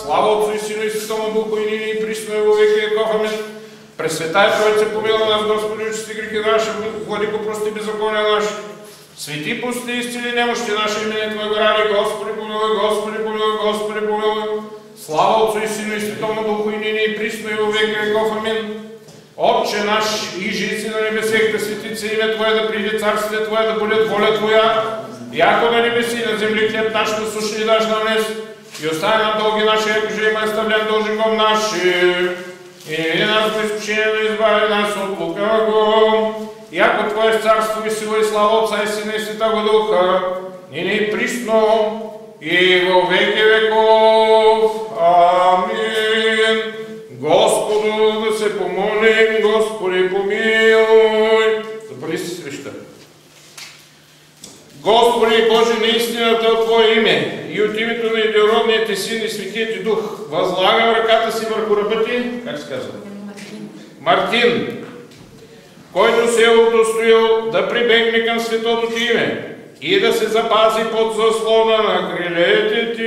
Слава Отцу и Сину и Святому Духу, и ныне и присно и во веки веков. Амин. Пресвятая Троица, помилуй нас, Господи, очисти грехи наши, владыко, прости беззакония наши. Свети, пусти, исцели немощи наши, имени Твоего ради, Господи, помилуй, Господи, помилуй, Господи, помилуй. Слава Отцу и Сину и Святому Духу, и ныне и присно и во веки веков. Амин. Отче наш, иже си на небесех, да светится имя Твое, да приде царствие Твое, да будет воля Твоя, яко на небеси и на земли хлеб наш насущный дашь нам днес, и остави нам долги наши, яко же и мы оставляем должником нашим, и не веди нас в искушение, но избави нас от лукавого, яко Твое царство и сила и слава Отца и Сына и Святого Духа, ныне и присно и во веки веков. Амин. Господу да се помолим, Господи помилуй. Запали се свеща. Господи Боже, наистината от Твое име и от името на единородният Ти Син и Светият Ти Дух, възлагам ръката си върху ръба Ти, как се казва? Мартин, който се е удостоил да прибегне към светото Ти име и да се запази под заслона на крилете Ти.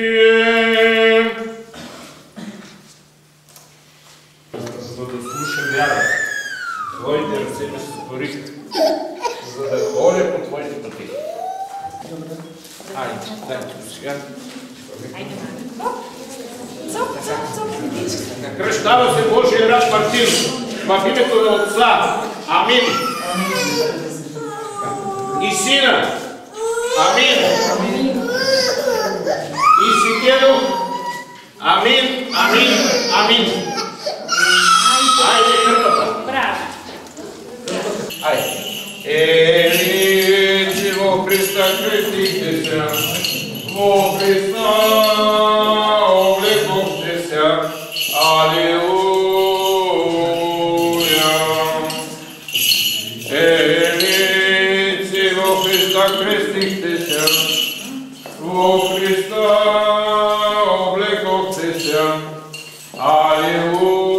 За да слушам вяра, Твоите ръце ме сътвориха, за да ходя по Твоите пъти. Айде, дай тук сега. Кръщава се Божия раб Мартин в името на Отца. Амин. И Сина. Амин. И Светия Дух. Амин, амин, амин. Айде кърпата. Браво. Айде. Ели, во Христа крестихте се, во Христа облекохте се. Алилуя. Ели, во Христа крестихте се, во Христа облекохте се. Алилуя.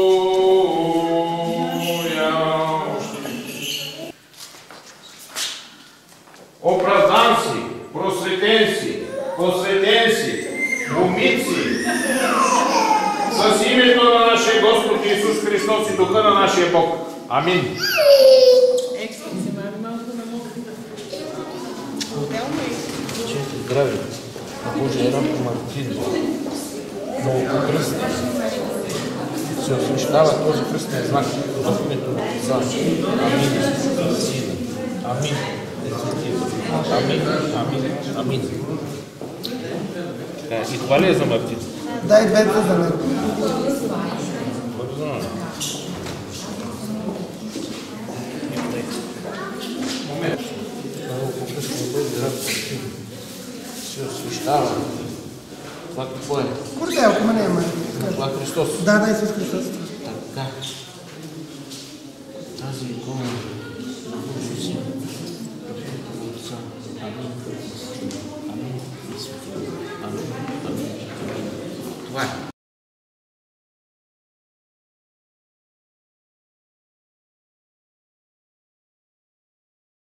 Оправдан си, просветен си, посветен си, умит си, с името на нашия Господ Исус Христос и Духа на нашия Бог. Амин. Здраве на Божия раб Мартин, много кръстни. Се освещава този кръстен знак в името на Отца. Амин. Сина. Амин. Амин, амин, амин. И това ли е за Мартин? Дай двете за мен. Бързо. Много по-късно Божия раб Мартин се освещава. Това какво е? Кордел, ако не е май. Това е Христос. Да, Исус Христос. Така. Тази икона на Божия Син. Амин.